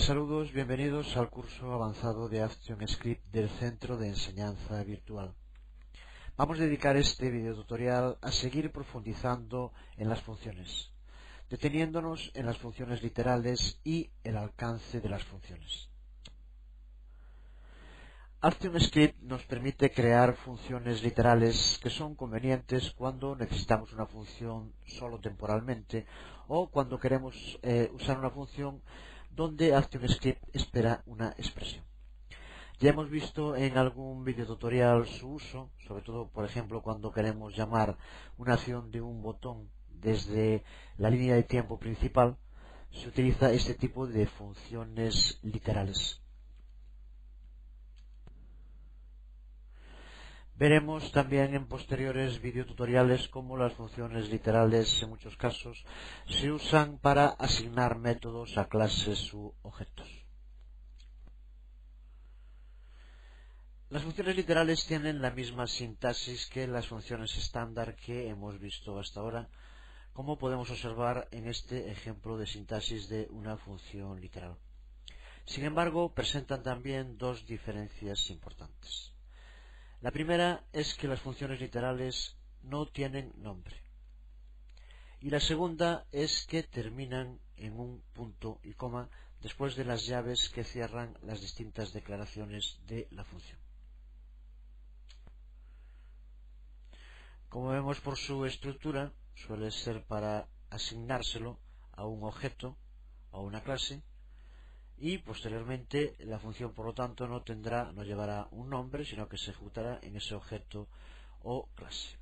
Saludos, bienvenidos al curso avanzado de ActionScript del Centro de Enseñanza Virtual. Vamos a dedicar este video tutorial a seguir profundizando en las funciones, deteniéndonos en las funciones literales y el alcance de las funciones. ActionScript nos permite crear funciones literales que son convenientes cuando necesitamos una función solo temporalmente o cuando queremos usar una función donde ActionScript espera una expresión. Ya hemos visto en algún video tutorial su uso, sobre todo por ejemplo cuando queremos llamar una acción de un botón desde la línea de tiempo principal. Se utiliza este tipo de funciones literales. Veremos también en posteriores videotutoriales cómo las funciones literales en muchos casos se usan para asignar métodos a clases u objetos. Las funciones literales tienen la misma sintaxis que las funciones estándar que hemos visto hasta ahora, como podemos observar en este ejemplo de sintaxis de una función literal. Sin embargo, presentan también dos diferencias importantes. La primera es que las funciones literales no tienen nombre. Y la segunda es que terminan en un punto y coma después de las llaves que cierran las distintas declaraciones de la función. Como vemos por su estructura, suele ser para asignárselo a un objeto o a una clase, y posteriormente la función por lo tanto no llevará un nombre, sino que se ejecutará en ese objeto o clase.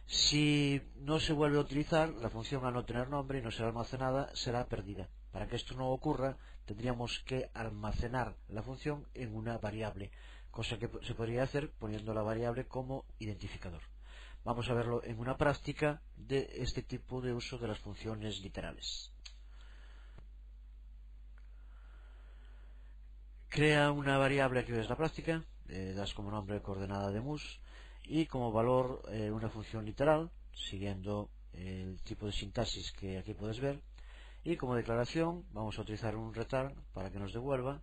Si no se vuelve a utilizar, la función al no tener nombre y no ser almacenada será perdida. Para que esto no ocurra, tendríamos que almacenar la función en una variable, cosa que se podría hacer poniendo la variable como identificador. Vamos a verlo en una práctica de este tipo de uso de las funciones literales. Crea una variable que ves la práctica, das como nombre coordenada de mus y como valor una función literal, siguiendo el tipo de sintaxis que aquí puedes ver, y como declaración vamos a utilizar un return para que nos devuelva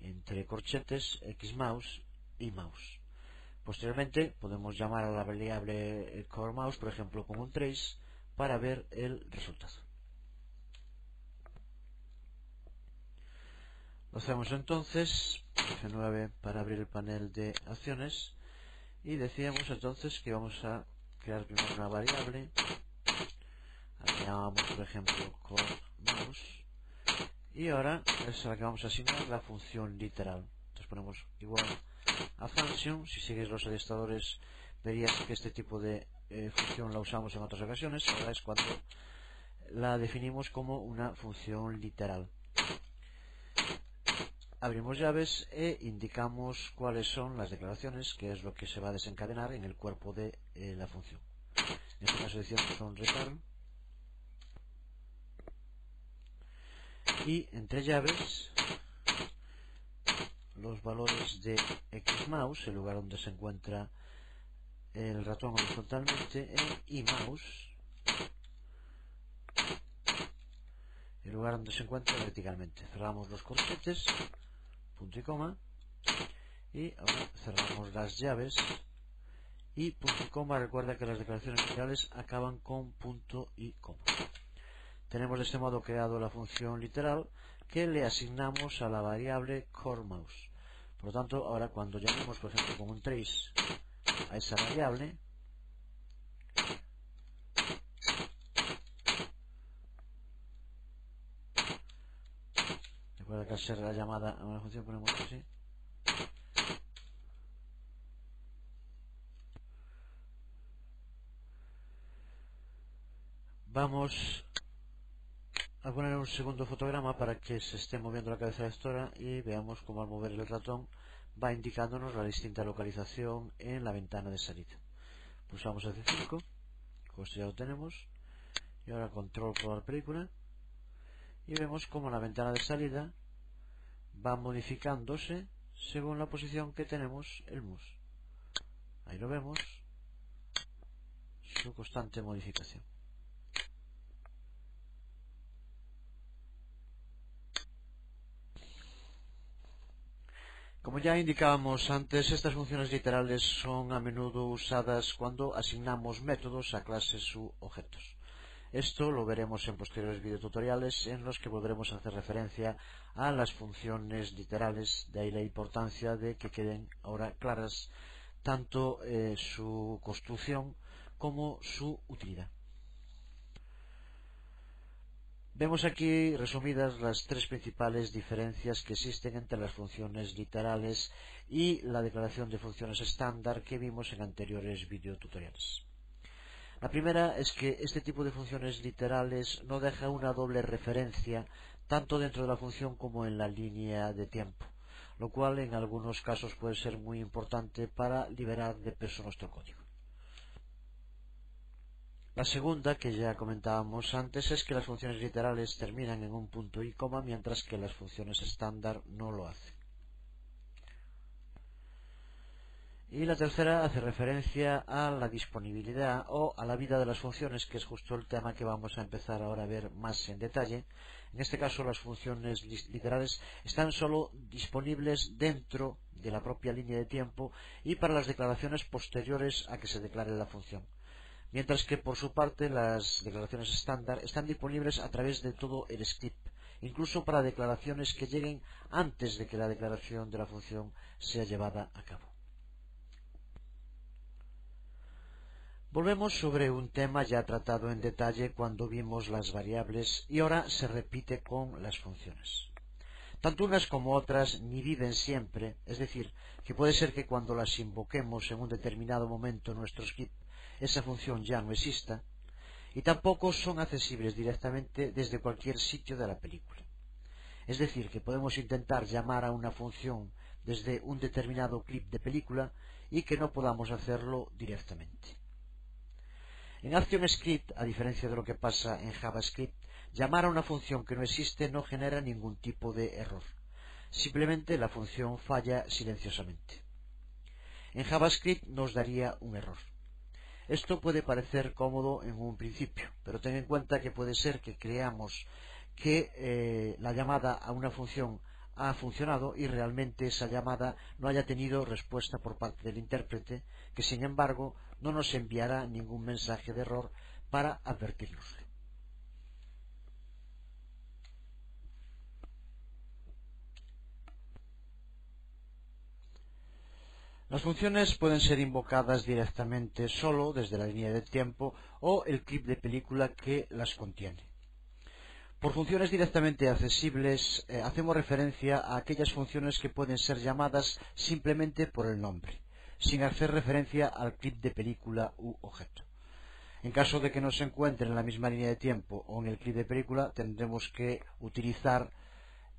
entre corchetes xmouse y mouse. Posteriormente podemos llamar a la variable coreMouse, por ejemplo con un trace, para ver el resultado. Lo hacemos entonces, F9 para abrir el panel de acciones, y decíamos entonces que vamos a crear primero una variable, a la que llamamos por ejemplo coreMouse, y ahora es a la que vamos a asignar la función literal. Entonces ponemos igual a function. Si sigues los adiestradores verías que este tipo de función la usamos en otras ocasiones. Ahora es cuando la definimos como una función literal. Abrimos llaves e indicamos cuáles son las declaraciones, que es lo que se va a desencadenar en el cuerpo de la función. En este caso decimos que son return, y entre llaves los valores de xmouse, el lugar donde se encuentra el ratón horizontalmente, e ymouse, el lugar donde se encuentra verticalmente. Cerramos los corchetes, punto y coma, y ahora cerramos las llaves, y punto y coma. Recuerda que las declaraciones literales acaban con punto y coma. Tenemos de este modo creado la función literal que le asignamos a la variable coreMouse. Por lo tanto, ahora cuando llamemos por ejemplo con un trace a esa variable, recuerda que al ser la llamada a una función ponemos así, vamos a poner un segundo fotograma para que se esté moviendo la cabeza lectora y veamos cómo al mover el ratón va indicándonos la distinta localización en la ventana de salida. Pulsamos F5, como esto ya lo tenemos, y ahora control por la película, y vemos cómo la ventana de salida va modificándose según la posición que tenemos el mouse. Ahí lo vemos, su constante modificación. Como ya indicábamos antes, estas funciones literales son a menudo usadas cuando asignamos métodos a clases u objetos. Esto lo veremos en posteriores videotutoriales en los que volveremos a hacer referencia a las funciones literales, de ahí la importancia de que queden ahora claras tanto su construcción como su utilidad. Vemos aquí resumidas las tres principales diferencias que existen entre las funciones literales y la declaración de funciones estándar que vimos en anteriores videotutoriales. La primera es que este tipo de funciones literales no deja una doble referencia tanto dentro de la función como en la línea de tiempo, lo cual en algunos casos puede ser muy importante para liberar de peso nuestro código. La segunda, que ya comentábamos antes, es que las funciones literales terminan en un punto y coma, mientras que las funciones estándar no lo hacen. Y la tercera hace referencia a la disponibilidad o a la vida de las funciones, que es justo el tema que vamos a empezar ahora a ver más en detalle. En este caso, las funciones literales están solo disponibles dentro de la propia línea de tiempo y para las declaraciones posteriores a que se declare la función. Mientras que, por su parte, las declaraciones estándar están disponibles a través de todo el script, incluso para declaraciones que lleguen antes de que la declaración de la función sea llevada a cabo. Volvemos sobre un tema ya tratado en detalle cuando vimos las variables y ahora se repite con las funciones. Tanto unas como otras ni viven siempre, es decir, que puede ser que cuando las invoquemos en un determinado momento en nuestro script esa función ya no exista, y tampoco son accesibles directamente desde cualquier sitio de la película. Es decir, que podemos intentar llamar a una función desde un determinado clip de película y que no podamos hacerlo directamente. En ActionScript, a diferencia de lo que pasa en JavaScript, llamar a una función que no existe no genera ningún tipo de error. Simplemente la función falla silenciosamente. En JavaScript nos daría un error. Esto puede parecer cómodo en un principio, pero ten en cuenta que puede ser que creamos que la llamada a una función ha funcionado y realmente esa llamada no haya tenido respuesta por parte del intérprete, que sin embargo no nos enviará ningún mensaje de error para advertirnoslo. Las funciones pueden ser invocadas directamente solo desde la línea de tiempo o el clip de película que las contiene. Por funciones directamente accesibles hacemos referencia a aquellas funciones que pueden ser llamadas simplemente por el nombre, sin hacer referencia al clip de película u objeto. En caso de que no se encuentren en la misma línea de tiempo o en el clip de película, tendremos que utilizar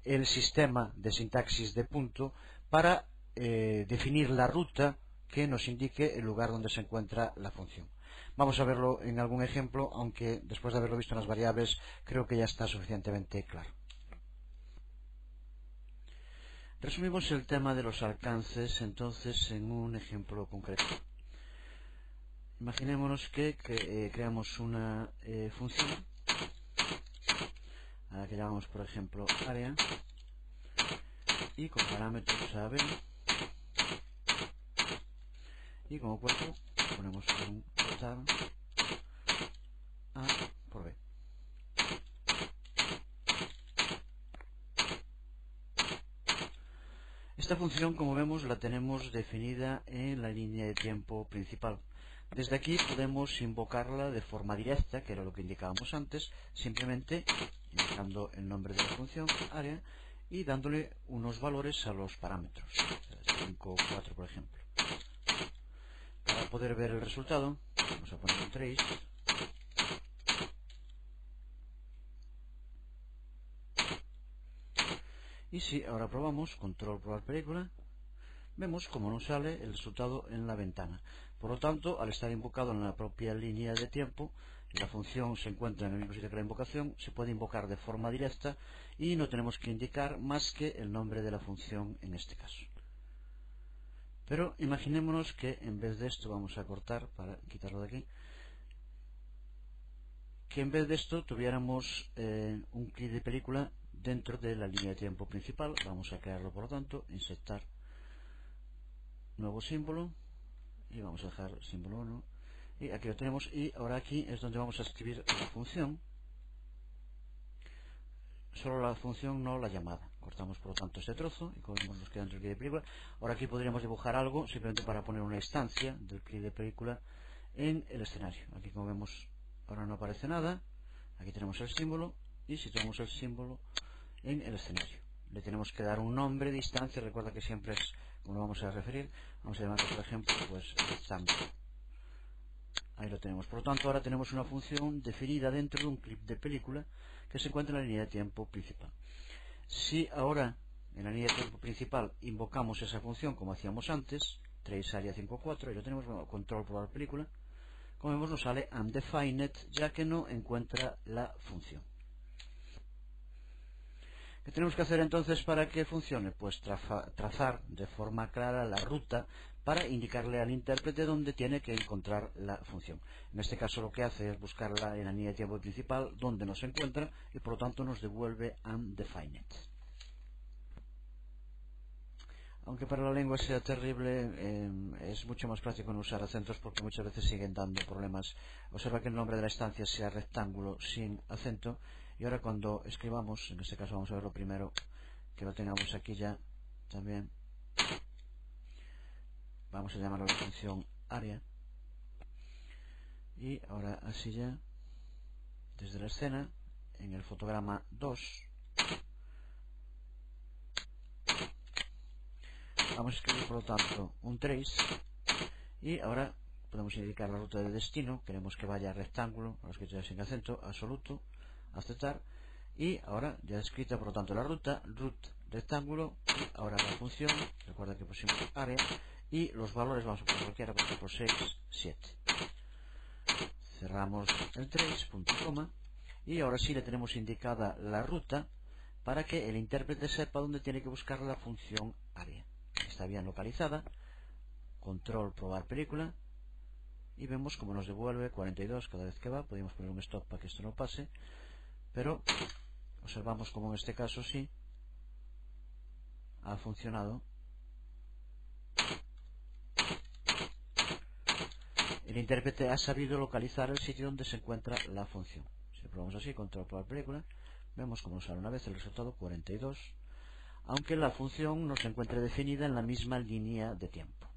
el sistema de sintaxis de punto para definir la ruta que nos indique el lugar donde se encuentra la función. Vamos a verlo en algún ejemplo, aunque después de haberlo visto en las variables creo que ya está suficientemente claro. Resumimos el tema de los alcances entonces en un ejemplo concreto. Imaginémonos que creamos una función a la que llamamos por ejemplo área y con parámetros a b, y como cuerpo ponemos un tab a por b. Esta función, como vemos, la tenemos definida en la línea de tiempo principal. Desde aquí podemos invocarla de forma directa, que era lo que indicábamos antes, simplemente indicando el nombre de la función área y dándole unos valores a los parámetros, 5 o 4 por ejemplo. Para poder ver el resultado, vamos a poner un trace. Y si ahora probamos, control probar película, vemos como nos sale el resultado en la ventana. Por lo tanto, al estar invocado en la propia línea de tiempo, la función se encuentra en el mismo sitio que la invocación, se puede invocar de forma directa y no tenemos que indicar más que el nombre de la función en este caso. Pero imaginémonos que en vez de esto, vamos a cortar para quitarlo de aquí, que en vez de esto tuviéramos un clip de película dentro de la línea de tiempo principal. Vamos a crearlo, por lo tanto, insertar nuevo símbolo, y vamos a dejar símbolo 1, y aquí lo tenemos. Y ahora aquí es donde vamos a escribir la función, solo la función, no la llamada. Cortamos por lo tanto este trozo y como nos queda dentro del clip de película. Ahora aquí podríamos dibujar algo simplemente para poner una instancia del clip de película en el escenario. Aquí, como vemos, ahora no aparece nada. Aquí tenemos el símbolo, y situamos el símbolo en el escenario. Le tenemos que dar un nombre de instancia. Recuerda que siempre es como lo vamos a referir. Vamos a llamarlo, por ejemplo, pues rectángulo. Ahí lo tenemos. Por lo tanto, ahora tenemos una función definida dentro de un clip de película que se encuentra en la línea de tiempo principal. Si ahora en la línea de tiempo principal invocamos esa función como hacíamos antes, traceArea54, y lo tenemos, bueno, control probar película, como vemos nos sale undefined, ya que no encuentra la función. ¿Qué tenemos que hacer entonces para que funcione? Pues trazar de forma clara la ruta para indicarle al intérprete dónde tiene que encontrar la función. En este caso lo que hace es buscarla en la línea de tiempo principal donde no se encuentra, y por lo tanto nos devuelve undefined. Aunque para la lengua sea terrible, es mucho más práctico no usar acentos, porque muchas veces siguen dando problemas. Observa que el nombre de la instancia sea rectángulo sin acento, y ahora cuando escribamos, en este caso vamos a verlo primero, que lo tengamos aquí ya también, vamos a llamarlo la función área, y ahora así ya, desde la escena, en el fotograma 2, vamos a escribir por lo tanto un trace, y ahora podemos indicar la ruta de destino. Queremos que vaya rectángulo, ahora escrito sin acento, absoluto, aceptar, y ahora ya escrita por lo tanto la ruta, root rectángulo, y ahora la función, recuerda que pusimos área, y los valores vamos a poner cualquiera, por ejemplo 6, 7. Cerramos el trace, punto y coma, y ahora sí le tenemos indicada la ruta para que el intérprete sepa dónde tiene que buscar la función área. Está bien localizada. Control probar película, y vemos como nos devuelve 42 cada vez que va. Podríamos poner un stop para que esto no pase, pero observamos como en este caso sí ha funcionado. El intérprete ha sabido localizar el sitio donde se encuentra la función. Si probamos así, control probar película, vemos como nos sale una vez el resultado 42, aunque la función no se encuentre definida en la misma línea de tiempo.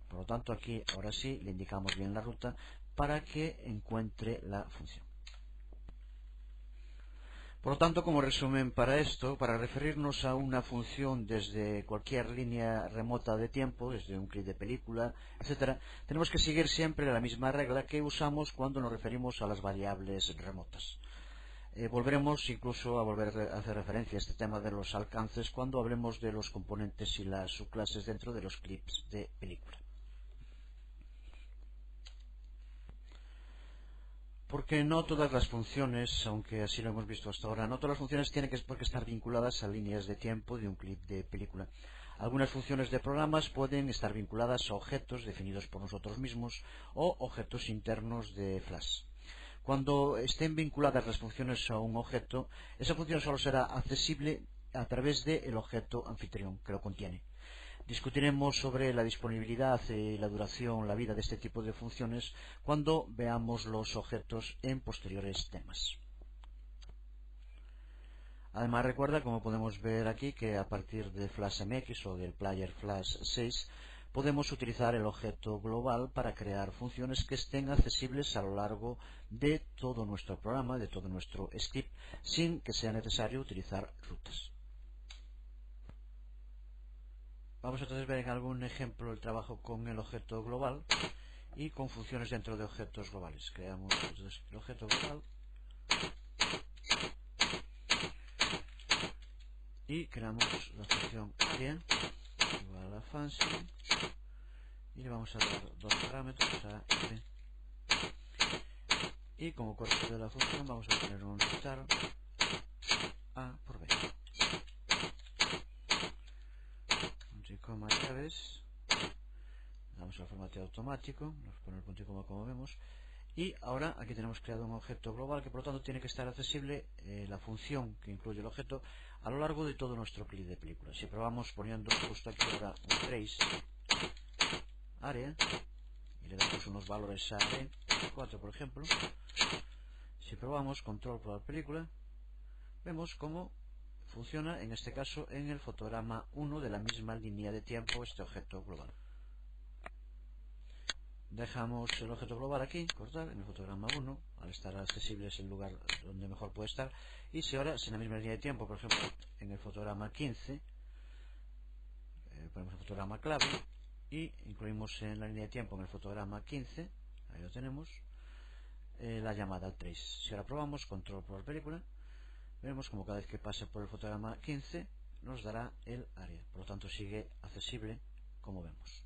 Por lo tanto, aquí ahora sí le indicamos bien la ruta para que encuentre la función. Por lo tanto, como resumen para esto, para referirnos a una función desde cualquier línea remota de tiempo, desde un clip de película, etcétera, tenemos que seguir siempre la misma regla que usamos cuando nos referimos a las variables remotas. Volveremos incluso a volver a hacer referencia a este tema de los alcances cuando hablemos de los componentes y las subclases dentro de los clips de película. Porque no todas las funciones, aunque así lo hemos visto hasta ahora, no todas las funciones tienen por qué estar vinculadas a líneas de tiempo de un clip de película. Algunas funciones de programas pueden estar vinculadas a objetos definidos por nosotros mismos o objetos internos de Flash. Cuando estén vinculadas las funciones a un objeto, esa función solo será accesible a través del objeto anfitrión que lo contiene. Discutiremos sobre la disponibilidad y la duración, la vida de este tipo de funciones cuando veamos los objetos en posteriores temas. Además, recuerda, como podemos ver aquí, que a partir de FlashMX o del Player Flash 6 podemos utilizar el objeto global para crear funciones que estén accesibles a lo largo de todo nuestro programa, de todo nuestro script, sin que sea necesario utilizar rutas. Vamos entonces a ver en algún ejemplo el trabajo con el objeto global y con funciones dentro de objetos globales. Creamos entonces el objeto global y creamos la función área igual a function, y le vamos a dar dos parámetros, a y b, y como cuerpo de la función vamos a poner un return a por b. Punto y coma llaves, damos al formateo automático, nos pone el punto y coma como vemos, y ahora aquí tenemos creado un objeto global que por lo tanto tiene que estar accesible la función que incluye el objeto a lo largo de todo nuestro clip de película. Si probamos poniendo justo aquí ahora un trace, área y le damos unos valores a 4, por ejemplo. Si probamos control probar película, vemos cómo funciona en este caso en el fotograma 1 de la misma línea de tiempo este objeto global. Dejamos el objeto global aquí, cortar, en el fotograma 1, al estar accesible es el lugar donde mejor puede estar. Y si ahora, en la misma línea de tiempo, por ejemplo, en el fotograma 15, ponemos el fotograma clave y incluimos en la línea de tiempo en el fotograma 15, ahí lo tenemos, la llamada al trace. Si ahora probamos control por película, veremos como cada vez que pase por el fotograma 15 nos dará el área, por lo tanto sigue accesible como vemos.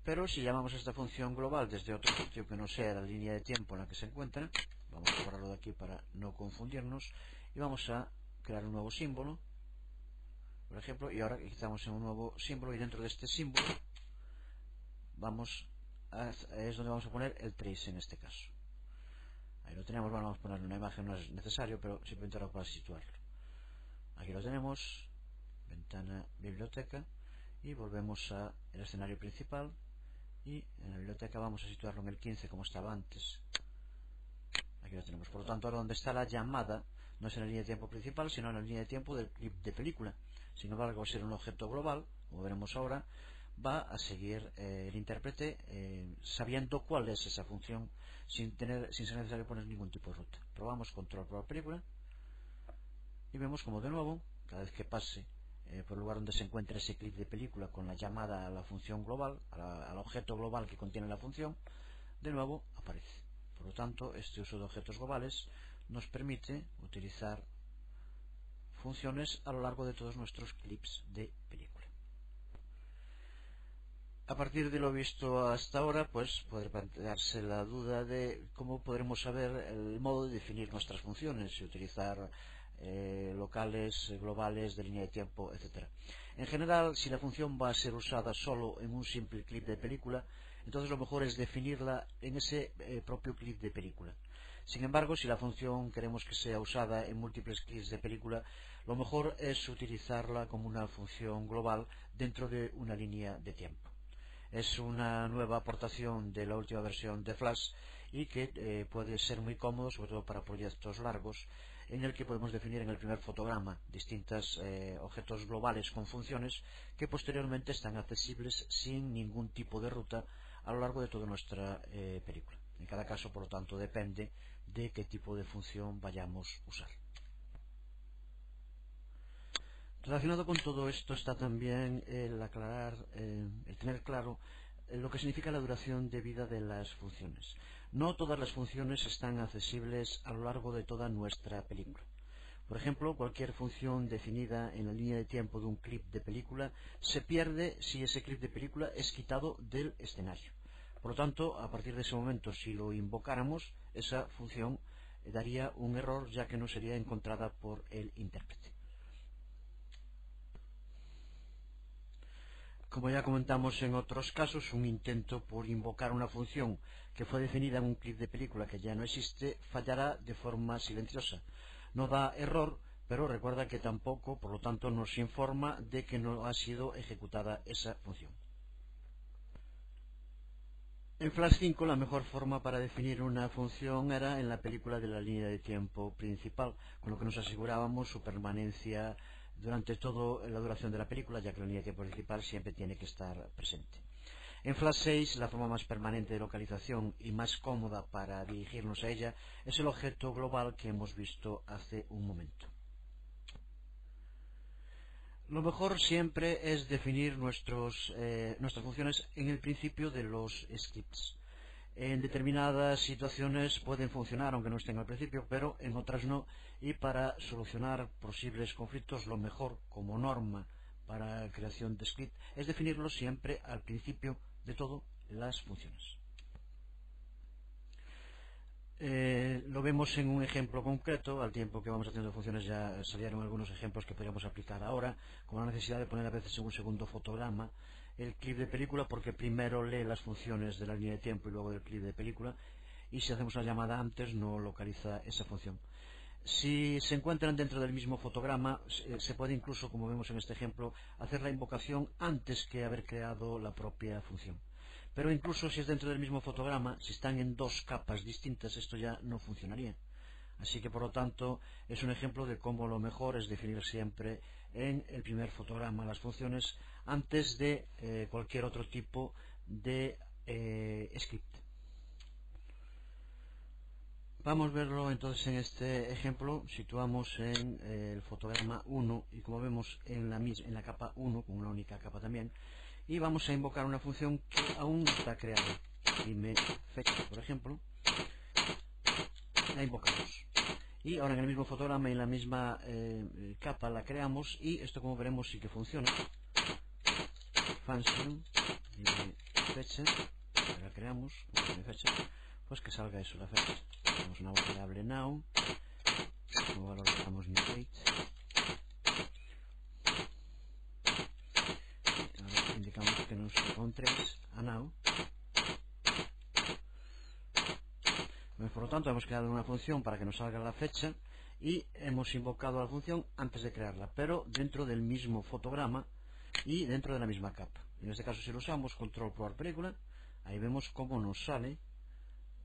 Pero si llamamos a esta función global desde otro sitio que no sea la línea de tiempo en la que se encuentra, vamos a borrarlo de aquí para no confundirnos, y vamos a crear un nuevo símbolo, por ejemplo, y ahora quitamos un nuevo símbolo, y dentro de este símbolo es donde vamos a poner el trace en este caso. Ahí lo tenemos. Bueno, vamos a poner una imagen, no es necesario, pero simplemente ahora para situarlo. Aquí lo tenemos, ventana biblioteca, y volvemos al escenario principal, y en la biblioteca vamos a situarlo en el 15 como estaba antes. Aquí lo tenemos. Por lo tanto, ahora donde está la llamada no es en la línea de tiempo principal, sino en la línea de tiempo del clip de película. Sin embargo, al ser un objeto global, como veremos ahora, va a seguir el intérprete sabiendo cuál es esa función sin ser necesario poner ningún tipo de ruta. Probamos control probar película y vemos como de nuevo, cada vez que pase por el lugar donde se encuentra ese clip de película con la llamada a la función global, al objeto global que contiene la función, de nuevo aparece. Por lo tanto, este uso de objetos globales nos permite utilizar funciones a lo largo de todos nuestros clips de película. A partir de lo visto hasta ahora, pues puede plantearse la duda de cómo podremos saber el modo de definir nuestras funciones y utilizar locales, globales, de línea de tiempo, etc. En general, si la función va a ser usada solo en un simple clip de película, entonces lo mejor es definirla en ese propio clip de película. Sin embargo, si la función queremos que sea usada en múltiples clips de película, lo mejor es utilizarla como una función global dentro de una línea de tiempo. Es una nueva aportación de la última versión de Flash y que puede ser muy cómodo, sobre todo para proyectos largos, en el que podemos definir en el primer fotograma distintos objetos globales con funciones que posteriormente están accesibles sin ningún tipo de ruta a lo largo de toda nuestra película. En cada caso, por lo tanto, depende de qué tipo de función vayamos a usar. Relacionado con todo esto está también el aclarar, el tener claro lo que significa la duración de vida de las funciones. No todas las funciones están accesibles a lo largo de toda nuestra película. Por ejemplo, cualquier función definida en la línea de tiempo de un clip de película se pierde si ese clip de película es quitado del escenario. Por lo tanto, a partir de ese momento, si lo invocáramos, esa función daría un error, ya que no sería encontrada por el intérprete. Como ya comentamos en otros casos, un intento por invocar una función que fue definida en un clip de película que ya no existe fallará de forma silenciosa. No da error, pero recuerda que tampoco, por lo tanto, nos informa de que no ha sido ejecutada esa función. En Flash 5 la mejor forma para definir una función era en la película de la línea de tiempo principal, con lo que nos asegurábamos su permanencia durante toda la duración de la película, ya que la línea de tiempo principal siempre tiene que estar presente. En Flash 6 la forma más permanente de localización y más cómoda para dirigirnos a ella es el objeto global que hemos visto hace un momento. Lo mejor siempre es definir nuestras funciones en el principio de los scripts. En determinadas situaciones pueden funcionar aunque no estén al principio, pero en otras no, y para solucionar posibles conflictos lo mejor como norma para la creación de script es definirlo siempre al principio de todo las funciones. Lo vemos en un ejemplo concreto. Al tiempo que vamos haciendo funciones ya salieron algunos ejemplos que podríamos aplicar ahora, como la necesidad de poner a veces en un segundo fotograma el clip de película, porque primero lee las funciones de la línea de tiempo y luego del clip de película, y si hacemos una llamada antes no localiza esa función. Si se encuentran dentro del mismo fotograma, se puede incluso, como vemos en este ejemplo, hacer la invocación antes que haber creado la propia función. Pero incluso si es dentro del mismo fotograma, si están en dos capas distintas, esto ya no funcionaría. Así que, por lo tanto, es un ejemplo de cómo lo mejor es definir siempre en el primer fotograma las funciones antes de cualquier otro tipo de script. Vamos a verlo entonces en este ejemplo. Situamos en el fotograma 1 y como vemos en la capa 1, con una única capa también, y vamos a invocar una función que aún no está creada. Dime fecha, por ejemplo, la invocamos. Y ahora en el mismo fotograma y en la misma capa la creamos y esto, como veremos, sí que funciona. Function, dime fecha, la creamos, dime fecha, pues que salga eso, la fecha. Tenemos una variable now, como valor le damos new date, y ahora indicamos que nos toca un 3 a now. Por lo tanto, hemos creado una función para que nos salga la fecha y hemos invocado la función antes de crearla, pero dentro del mismo fotograma y dentro de la misma capa. En este caso, si lo usamos, control probar película, ahí vemos cómo nos sale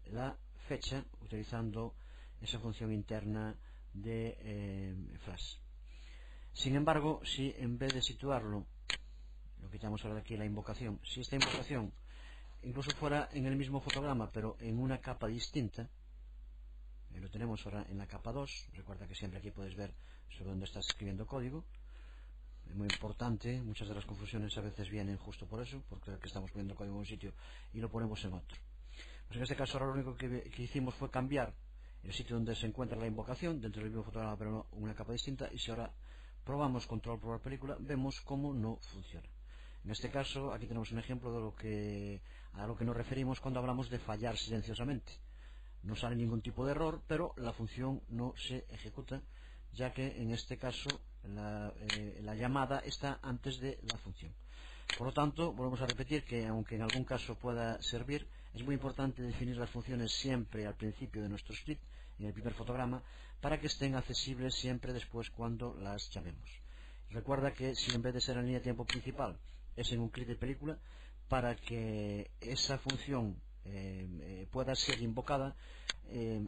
la fecha utilizando esa función interna de Flash. Sin embargo, si en vez de situarlo, lo quitamos ahora de aquí la invocación, si esta invocación incluso fuera en el mismo fotograma pero en una capa distinta, lo tenemos ahora en la capa 2, recuerda que siempre aquí puedes ver sobre dónde estás escribiendo código, es muy importante, muchas de las confusiones a veces vienen justo por eso, porque estamos poniendo código en un sitio y lo ponemos en otro. Pues en este caso ahora lo único que hicimos fue cambiar el sitio donde se encuentra la invocación dentro del mismo fotograma pero en una capa distinta, y si ahora probamos control probar película vemos cómo no funciona. En este caso aquí tenemos un ejemplo de a lo que nos referimos cuando hablamos de fallar silenciosamente. No sale ningún tipo de error, pero la función no se ejecuta, ya que en este caso la llamada está antes de la función. Por lo tanto, volvemos a repetir que aunque en algún caso pueda servir, es muy importante definir las funciones siempre al principio de nuestro script, en el primer fotograma, para que estén accesibles siempre después cuando las llamemos. Recuerda que si en vez de ser en línea de tiempo principal es en un clip de película, para que esa función pueda ser invocada,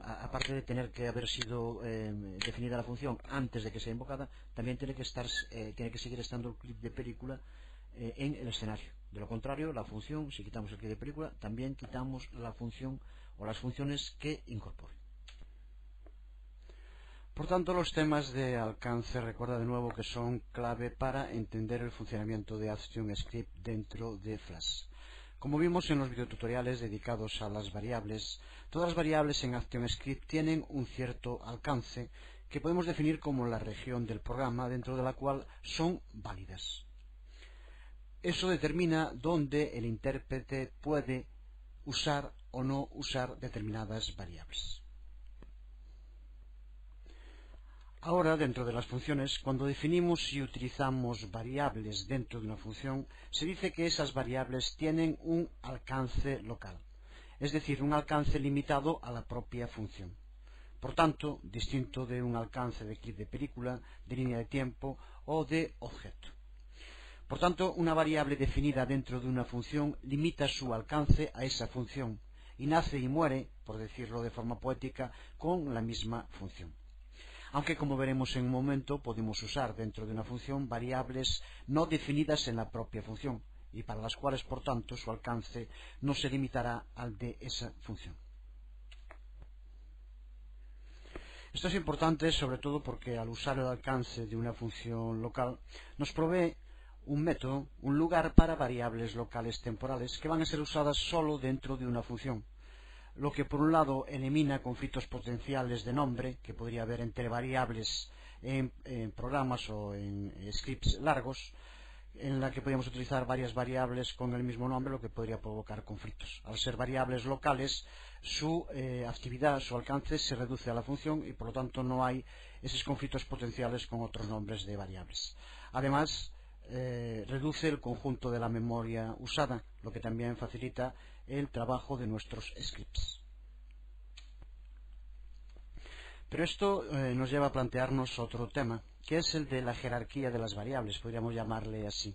aparte de tener que haber sido definida la función antes de que sea invocada, también tiene que seguir estando el clip de película en el escenario. De lo contrario, la función, si quitamos el clip de película, también quitamos la función o las funciones que incorpore. Por tanto, los temas de alcance, recuerda de nuevo que son clave para entender el funcionamiento de ActionScript dentro de Flash. Como vimos en los videotutoriales dedicados a las variables, todas las variables en ActionScript tienen un cierto alcance que podemos definir como la región del programa dentro de la cual son válidas. Eso determina dónde el intérprete puede usar o no usar determinadas variables. Ahora, dentro de las funciones, cuando definimos y utilizamos variables dentro de una función, se dice que esas variables tienen un alcance local, es decir, un alcance limitado a la propia función. Por tanto, distinto de un alcance de clip de película, de línea de tiempo o de objeto. Por tanto, una variable definida dentro de una función limita su alcance a esa función y nace y muere, por decirlo de forma poética, con la misma función. Aunque, como veremos en un momento, podemos usar dentro de una función variables no definidas en la propia función y para las cuales, por tanto, su alcance no se limitará al de esa función. Esto es importante sobre todo porque al usar el alcance de una función local nos provee un método, un lugar para variables locales temporales que van a ser usadas solo dentro de una función, lo que por un lado elimina conflictos potenciales de nombre que podría haber entre variables en programas o en scripts largos, en la que podríamos utilizar varias variables con el mismo nombre, lo que podría provocar conflictos. Al ser variables locales, su actividad, su alcance se reduce a la función y por lo tanto no hay esos conflictos potenciales con otros nombres de variables. Además, reduce el conjunto de la memoria usada, lo que también facilita el trabajo de nuestros scripts. Pero esto nos lleva a plantearnos otro tema, que es el de la jerarquía de las variables, podríamos llamarle así.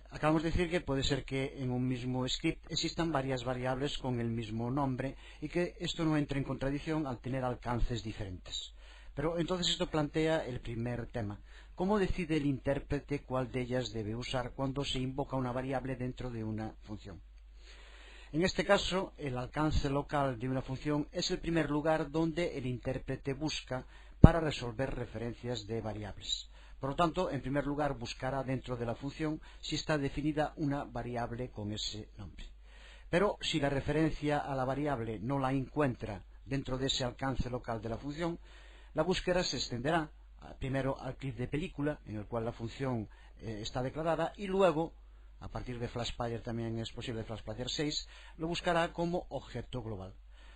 Acabamos de decir que puede ser que en un mismo script existan varias variables con el mismo nombre y que esto no entre en contradicción al tener alcances diferentes. Pero entonces esto plantea el primer tema. ¿Cómo decide el intérprete cuál de ellas debe usar cuando se invoca una variable dentro de una función? En este caso, el alcance local de una función es el primer lugar donde el intérprete busca para resolver referencias de variables. Por lo tanto, en primer lugar, buscará dentro de la función si está definida una variable con ese nombre. Pero si la referencia a la variable no la encuentra dentro de ese alcance local de la función, la búsqueda se extenderá primero al clip de película, en el cual la función está declarada, y luego, a partir de FlashPlayer también es posible, FlashPlayer 6, lo buscará como objeto global.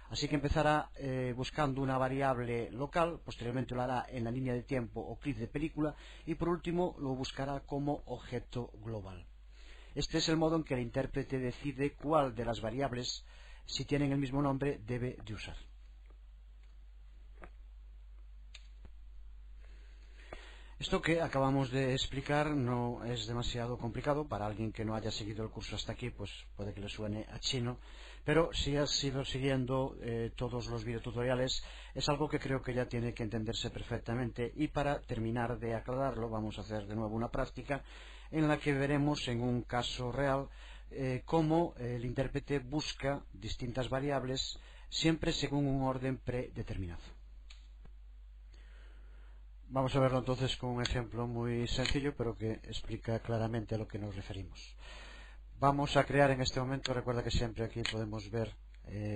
Así que empezará buscando una variable local, posteriormente lo hará en la línea de tiempo o clip de película, y por último lo buscará como objeto global. Este es el modo en que el intérprete decide cuál de las variables, si tienen el mismo nombre, debe de usar. Esto que acabamos de explicar no es demasiado complicado. Para alguien que no haya seguido el curso hasta aquí, pues puede que le suene a chino, pero si has ido siguiendo todos los videotutoriales, es algo que creo que ya tiene que entenderse perfectamente. Y para terminar de aclararlo, vamos a hacer de nuevo una práctica en la que veremos en un caso real cómo el intérprete busca distintas variables siempre según un orden predeterminado. Vamos a verlo entonces con un ejemplo muy sencillo, pero que explica claramente a lo que nos referimos. Vamos a crear en este momento, recuerda que siempre aquí podemos ver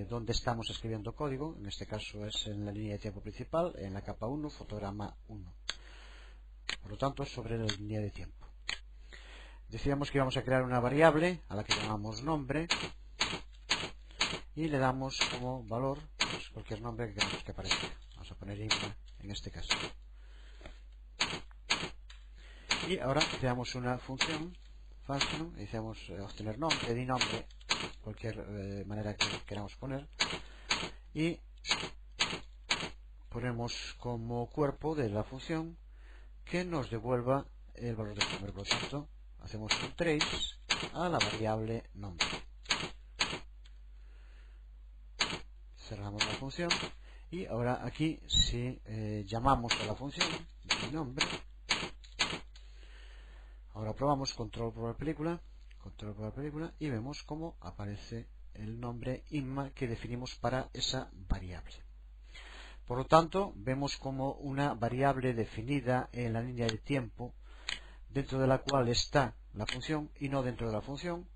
dónde estamos escribiendo código. En este caso es en la línea de tiempo principal, en la capa 1, fotograma 1. Por lo tanto, sobre la línea de tiempo. Decíamos que íbamos a crear una variable a la que llamamos nombre y le damos como valor pues, cualquier nombre que queramos que aparezca. Vamos a poner Inma en este caso. Y ahora creamos una función function y decimos obtener nombre, di nombre, cualquier manera que queramos poner, y ponemos como cuerpo de la función que nos devuelva el valor del nombre. Por lo tanto, hacemos un trace a la variable nombre. Cerramos la función y ahora aquí si llamamos a la función di nombre. Ahora probamos control por la película y vemos cómo aparece el nombre Inma que definimos para esa variable. Por lo tanto, vemos como una variable definida en la línea de tiempo dentro de la cual está la función y no dentro de la función,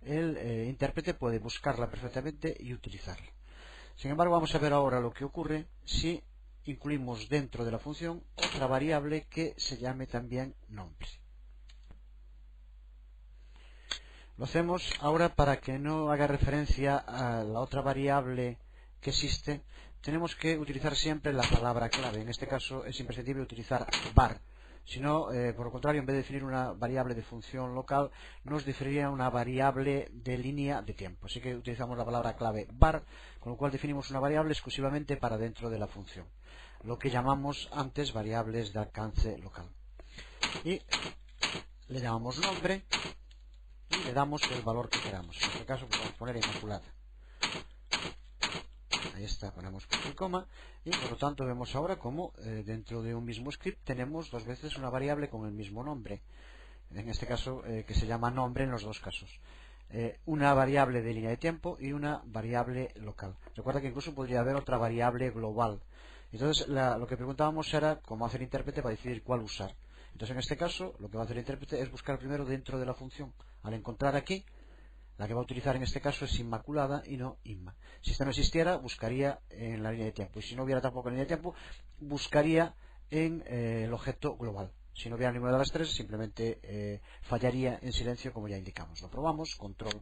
el intérprete puede buscarla perfectamente y utilizarla. Sin embargo, vamos a ver ahora lo que ocurre si incluimos dentro de la función otra variable que se llame también nombre. Lo hacemos ahora para que no haga referencia a la otra variable que existe. Tenemos que utilizar siempre la palabra clave. En este caso es imprescindible utilizar var. Si no, por lo contrario, en vez de definir una variable de función local, nos definiría una variable de línea de tiempo. Así que utilizamos la palabra clave var, con lo cual definimos una variable exclusivamente para dentro de la función. Lo que llamamos antes variables de alcance local. Y le llamamos nombre. Y le damos el valor que queramos. En este caso podemos poner Inmaculada. Ahí está, ponemos punto y coma. Y por lo tanto vemos ahora como dentro de un mismo script tenemos dos veces una variable con el mismo nombre. En este caso que se llama nombre en los dos casos. Una variable de línea de tiempo y una variable local. Recuerda que incluso podría haber otra variable global. Entonces lo que preguntábamos era cómo hacer intérprete para decidir cuál usar. Entonces en este caso lo que va a hacer el intérprete es buscar primero dentro de la función. Al encontrar aquí, la que va a utilizar en este caso es Inmaculada y no Inma. Si esta no existiera, buscaría en la línea de tiempo. Y si no hubiera tampoco en la línea de tiempo, buscaría en el objeto global. Si no hubiera ninguna de las tres, simplemente fallaría en silencio como ya indicamos. Lo probamos, control,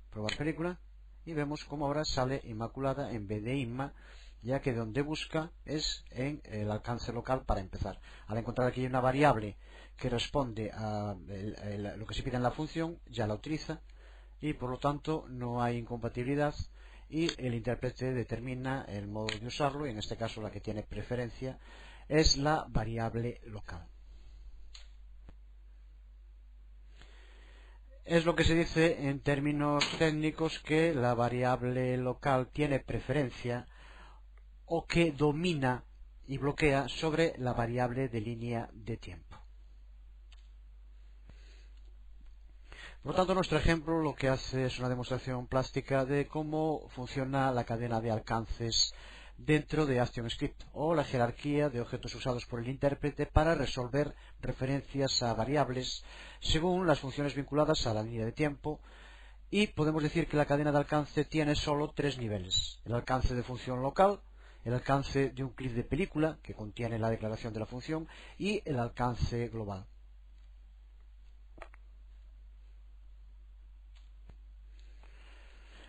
probar película, y vemos como ahora sale Inmaculada en vez de Inma, ya que donde busca es en el alcance local para empezar. Al encontrar aquí una variable que responde a lo que se pide en la función, ya la utiliza y por lo tanto no hay incompatibilidad y el intérprete determina el modo de usarlo, y en este caso la que tiene preferencia es la variable local. Es lo que se dice en términos técnicos que la variable local tiene preferencia o que domina y bloquea sobre la variable de línea de tiempo. Por lo tanto, nuestro ejemplo lo que hace es una demostración plástica de cómo funciona la cadena de alcances dentro de ActionScript, o la jerarquía de objetos usados por el intérprete para resolver referencias a variables según las funciones vinculadas a la línea de tiempo. Y podemos decir que la cadena de alcance tiene solo tres niveles: el alcance de función local, el alcance de un clip de película que contiene la declaración de la función, y el alcance global.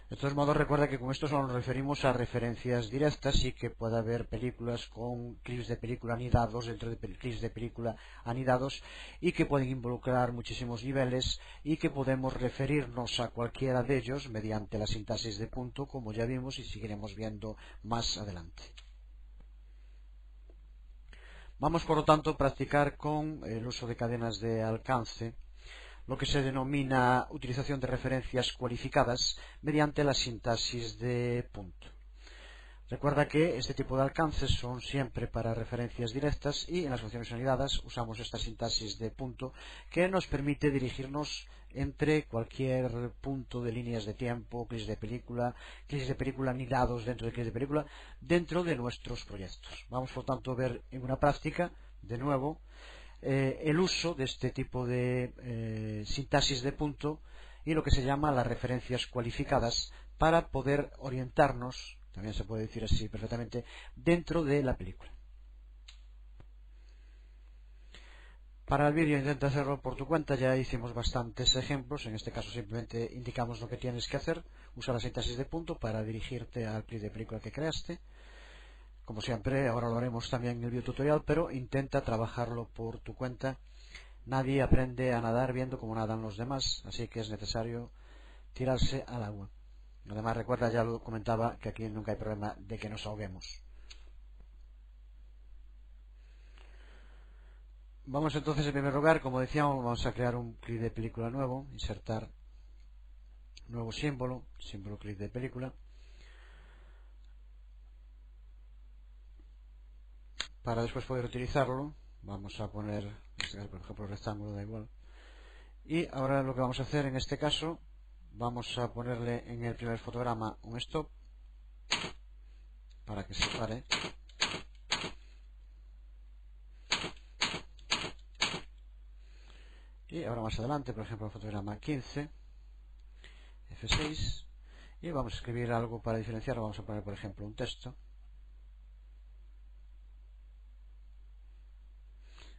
De todos modos, recuerda que con esto solo nos referimos a referencias directas, y que puede haber películas con clips de película anidados dentro de clips de película anidados, y que pueden involucrar muchísimos niveles, y que podemos referirnos a cualquiera de ellos mediante la sintaxis de punto, como ya vimos y seguiremos viendo más adelante. Vamos, por lo tanto, a practicar con el uso de cadenas de alcance lo que se denomina utilización de referencias cualificadas mediante la sintaxis de punto. Recuerda que este tipo de alcances son siempre para referencias directas, y en las funciones anidadas usamos esta sintaxis de punto que nos permite dirigirnos entre cualquier punto de líneas de tiempo, clips de película anidados dentro de clips de película, dentro de nuestros proyectos. Vamos, por tanto, a ver en una práctica, de nuevo, el uso de este tipo de sintaxis de punto y lo que se llama las referencias cualificadas para poder orientarnos, también se puede decir así perfectamente, dentro de la película. Para el vídeo intenta hacerlo por tu cuenta, ya hicimos bastantes ejemplos. En este caso simplemente indicamos lo que tienes que hacer: usa la sintaxis de punto para dirigirte al clip de película que creaste. Como siempre, ahora lo haremos también en el videotutorial, pero intenta trabajarlo por tu cuenta. Nadie aprende a nadar viendo cómo nadan los demás, así que es necesario tirarse al agua. Además, recuerda, ya lo comentaba, que aquí nunca hay problema de que nos ahoguemos. Vamos entonces, en primer lugar, como decíamos, vamos a crear un clip de película nuevo, insertar nuevo símbolo clip de película. Para después poder utilizarlo, vamos a poner, por ejemplo, rectángulo, da igual. Y ahora lo que vamos a hacer en este caso, vamos a ponerle en el primer fotograma un stop para que se pare. Y ahora más adelante, por ejemplo, el fotograma 15, F6, y vamos a escribir algo para diferenciarlo. Vamos a poner, por ejemplo, un texto.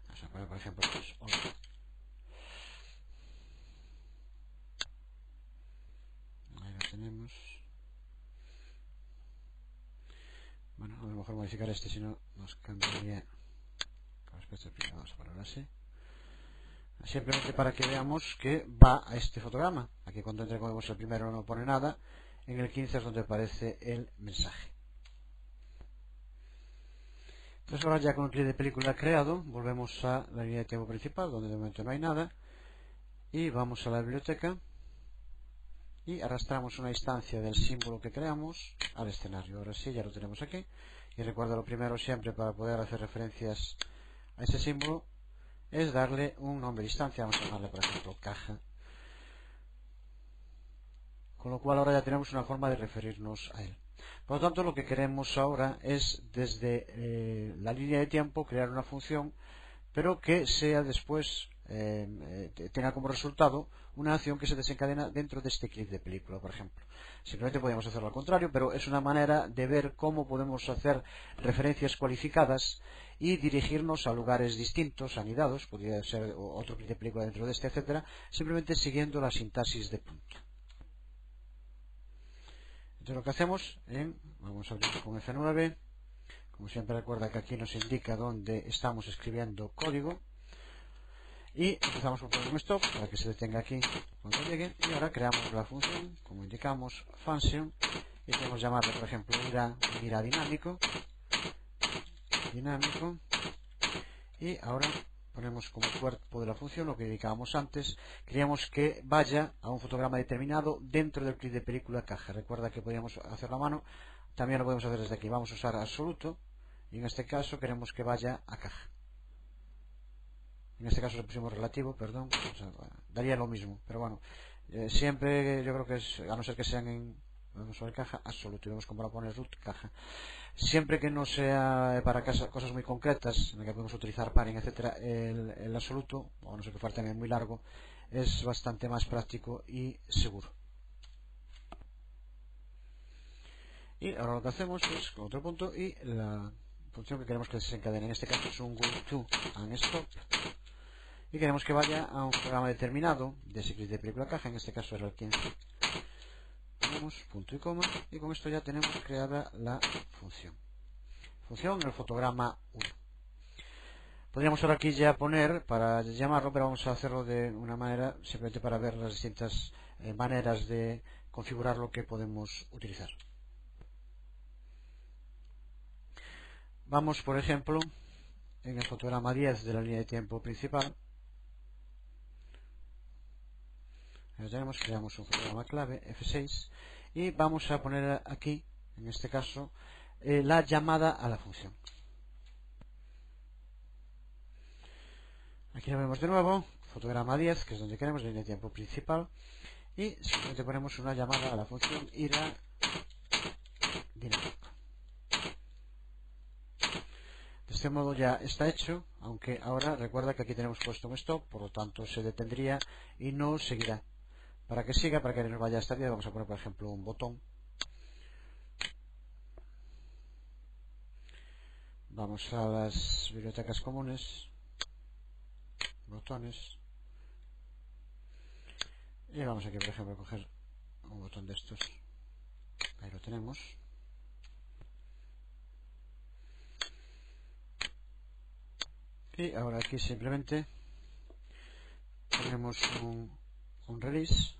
Vamos a poner, por ejemplo, hola. Ahí lo tenemos. Bueno, a lo mejor modificar este, si no nos cambiaría. Vamos a ponerlo así. Simplemente para que veamos que va a este fotograma. Aquí, cuando entregamos el primero, no pone nada. En el 15 es donde aparece el mensaje. Entonces, ahora ya con el clip de película creado, volvemos a la línea de tiempo principal, donde de momento no hay nada, y vamos a la biblioteca y arrastramos una instancia del símbolo que creamos al escenario. Ahora sí, ya lo tenemos aquí. Y recuerda, lo primero siempre para poder hacer referencias a ese símbolo es darle un nombre de instancia. Vamos a llamarle, por ejemplo, caja. Con lo cual ahora ya tenemos una forma de referirnos a él. Por lo tanto, lo que queremos ahora es, desde la línea de tiempo, crear una función, pero que sea después, tenga como resultado una acción que se desencadena dentro de este clip de película, por ejemplo. Simplemente podríamos hacerlo al contrario, pero es una manera de ver cómo podemos hacer referencias cualificadas y dirigirnos a lugares distintos, anidados, podría ser otro clip de película dentro de este, etcétera, simplemente siguiendo la sintaxis de punto. Entonces, lo que hacemos, vamos a abrir con F9. Como siempre, recuerda que aquí nos indica dónde estamos escribiendo código. Y empezamos por poner un stop para que se detenga aquí cuando llegue. Y ahora creamos la función, como indicamos, function, y podemos llamarle, por ejemplo, mira dinámico, y ahora ponemos como cuerpo de la función lo que indicábamos antes. Queríamos que vaya a un fotograma determinado dentro del clip de película caja. Recuerda que podíamos hacerlo a mano, también lo podemos hacer desde aquí. Vamos a usar absoluto y en este caso queremos que vaya a caja. En este caso le pusimos relativo, perdón, o sea, daría lo mismo, pero bueno, siempre yo creo que es, a no ser que sean vamos a ver caja, absoluto, y vemos cómo la pone root caja. Siempre que no sea para cosas muy concretas, en las que podemos utilizar paring, etcétera, el absoluto, o a no ser que fuera también muy largo, es bastante más práctico y seguro. Y ahora lo que hacemos es con otro punto y la función que queremos que se encadene, en este caso es un go to and stop, y queremos que vaya a un programa determinado de ese clip de película caja, en este caso era el 15. Ponemos punto y coma, y con esto ya tenemos creada la función en el fotograma 1. Podríamos ahora aquí ya poner para llamarlo, pero vamos a hacerlo de una manera simplemente para ver las distintas maneras de configurar lo que podemos utilizar. Vamos, por ejemplo, en el fotograma 10 de la línea de tiempo principal. Lo tenemos, creamos un fotograma clave F6 y vamos a poner aquí, en este caso, la llamada a la función. Aquí lo vemos de nuevo, fotograma 10, que es donde queremos, línea de tiempo principal, y simplemente ponemos una llamada a la función ira dinámico. De este modo ya está hecho, aunque ahora recuerda que aquí tenemos puesto un stop, por lo tanto se detendría y no seguirá. Para que siga, para que nos vaya hasta 10, vamos a poner por ejemplo un botón. Vamos a las bibliotecas comunes, botones, y vamos aquí por ejemplo a coger un botón de estos. Ahí lo tenemos. Y ahora aquí simplemente ponemos un release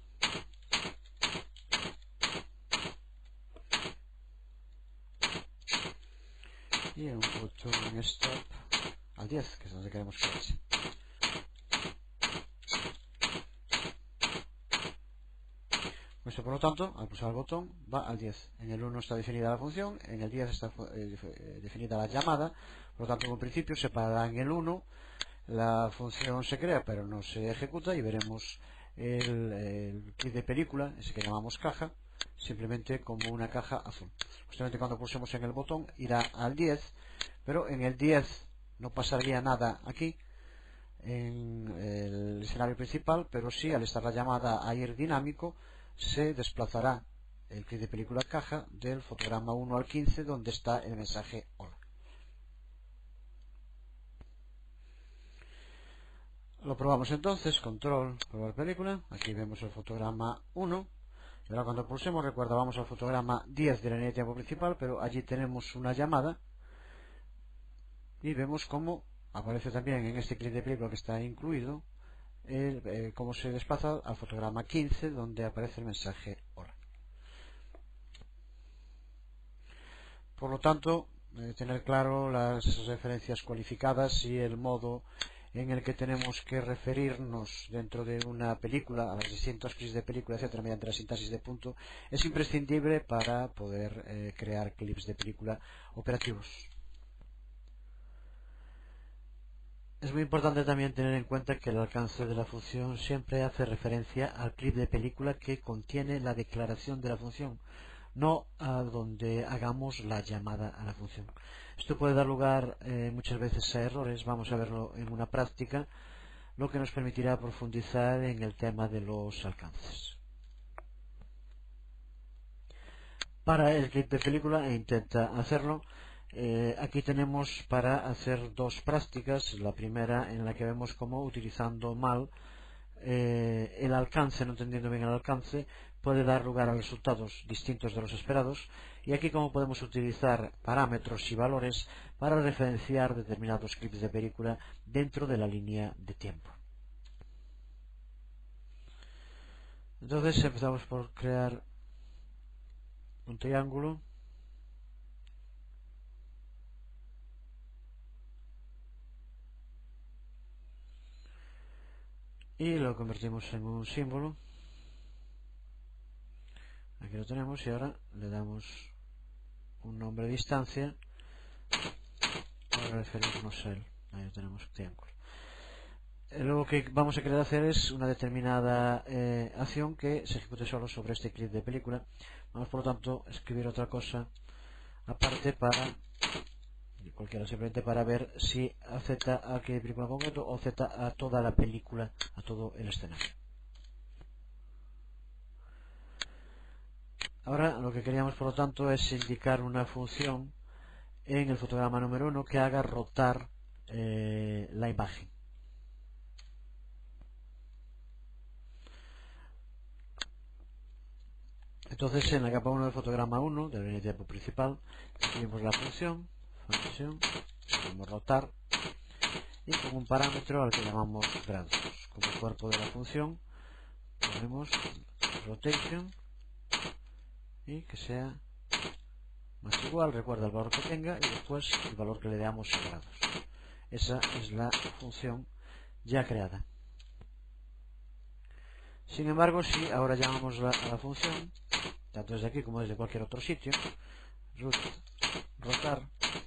y un botón stop al 10, que es donde queremos que vaya. Esto, por lo tanto, al pulsar el botón va al 10. En el 1 está definida la función, en el 10 está definida la llamada, por lo tanto en principio se parará en el 1, la función se crea pero no se ejecuta y veremos el clip de película, ese que llamamos caja, simplemente como una caja azul. Justamente cuando pulsemos en el botón irá al 10, pero en el 10 no pasaría nada aquí en el escenario principal, pero sí al estar la llamada a ir dinámico se desplazará el clip de película caja del fotograma 1 al 15 donde está el mensaje hola. Lo probamos entonces, control, probar película, aquí vemos el fotograma 1 y ahora cuando pulsemos, recuerda, vamos al fotograma 10 de la línea de tiempo principal, pero allí tenemos una llamada y vemos cómo aparece también en este clip de película que está incluido cómo se desplaza al fotograma 15 donde aparece el mensaje hola. Por lo tanto, tener claro las referencias cualificadas y el modo en el que tenemos que referirnos dentro de una película a los distintos clips de película, etcétera, mediante la sintaxis de punto, es imprescindible para poder crear clips de película operativos. Es muy importante también tener en cuenta que el alcance de la función siempre hace referencia al clip de película que contiene la declaración de la función, no a donde hagamos la llamada a la función. Esto puede dar lugar muchas veces a errores, vamos a verlo en una práctica, lo que nos permitirá profundizar en el tema de los alcances. Para el clip de película, intenta hacerlo. Aquí tenemos para hacer dos prácticas. La primera en la que vemos cómo utilizando mal el alcance, no entendiendo bien el alcance, puede dar lugar a resultados distintos de los esperados, y aquí cómo podemos utilizar parámetros y valores para referenciar determinados clips de película dentro de la línea de tiempo. Entonces empezamos por crear un triángulo y lo convertimos en un símbolo. Aquí lo tenemos y ahora le damos un nombre de distancia para referirnos a él. Ahí lo tenemos, triángulo. Luego que vamos a querer hacer es una determinada acción que se ejecute solo sobre este clip de película. Vamos por lo tanto a escribir otra cosa aparte para cualquiera, simplemente para ver si acepta a qué película en concreto o acepta a toda la película, a todo el escenario. Ahora lo que queríamos por lo tanto es indicar una función en el fotograma número 1 que haga rotar la imagen. Entonces en la capa 1 del fotograma 1 de la línea de tiempo principal escribimos la función podemos rotar y con un parámetro al que llamamos grados. Como cuerpo de la función ponemos rotation y que sea más igual, recuerda el valor que tenga y después el valor que le damos en grados. Esa es la función ya creada. Sin embargo, si ahora llamamos a la función, tanto desde aquí como desde cualquier otro sitio, rotar,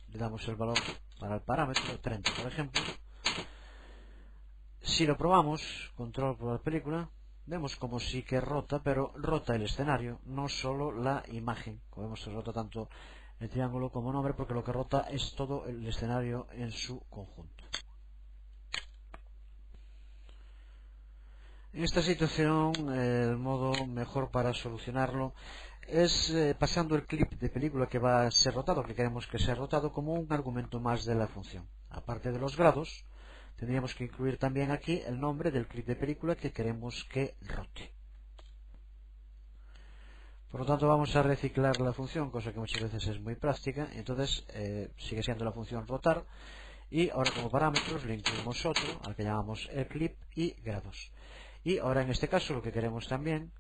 le damos el valor para el parámetro, 30 por ejemplo. Si lo probamos, control por la película, vemos como sí que rota, pero rota el escenario, no solo la imagen. Como vemos, se rota tanto el triángulo como nombre, porque lo que rota es todo el escenario en su conjunto. En esta situación, el modo mejor para solucionarlo es pasando el clip de película que va a ser rotado, que queremos que sea rotado, como un argumento más de la función. Aparte de los grados, tendríamos que incluir también aquí el nombre del clip de película que queremos que rote. Por lo tanto, vamos a reciclar la función, cosa que muchas veces es muy práctica. Entonces sigue siendo la función rotar y ahora como parámetros le incluimos otro al que llamamos el clip y grados. Y ahora en este caso lo que queremos también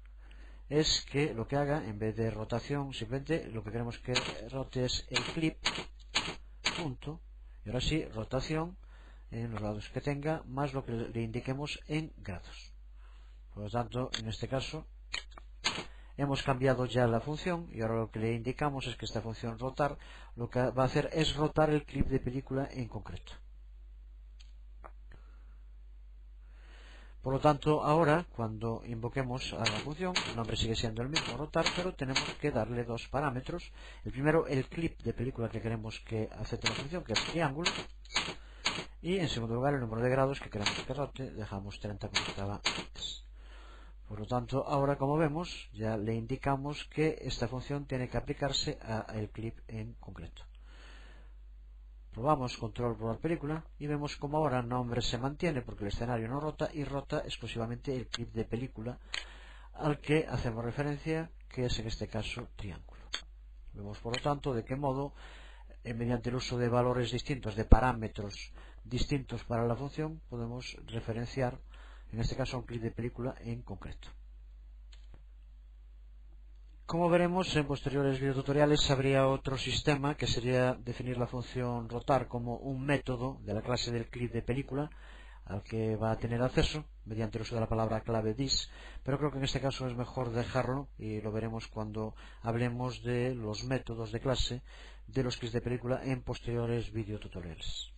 es que lo que haga, en vez de rotación, simplemente lo que queremos que rote es el clip, punto, y ahora sí, rotación en los lados que tenga, más lo que le indiquemos en grados. Por lo tanto, en este caso, hemos cambiado ya la función y ahora lo que le indicamos es que esta función rotar lo que va a hacer es rotar el clip de película en concreto. Por lo tanto, ahora, cuando invoquemos a la función, el nombre sigue siendo el mismo, rotar, pero tenemos que darle dos parámetros. El primero, el clip de película que queremos que acepte la función, que es triángulo. Y en segundo lugar, el número de grados que queremos que rote, dejamos 30 como estaba antes. Por lo tanto, ahora, como vemos, ya le indicamos que esta función tiene que aplicarse al clip en concreto. Probamos control por la película y vemos como ahora el nombre se mantiene porque el escenario no rota y rota exclusivamente el clip de película al que hacemos referencia, que es en este caso triángulo. Vemos por lo tanto de qué modo, mediante el uso de valores distintos, de parámetros distintos para la función, podemos referenciar en este caso un clip de película en concreto. Como veremos en posteriores videotutoriales, habría otro sistema que sería definir la función rotar como un método de la clase del clip de película al que va a tener acceso mediante el uso de la palabra clave this, pero creo que en este caso es mejor dejarlo y lo veremos cuando hablemos de los métodos de clase de los clips de película en posteriores videotutoriales.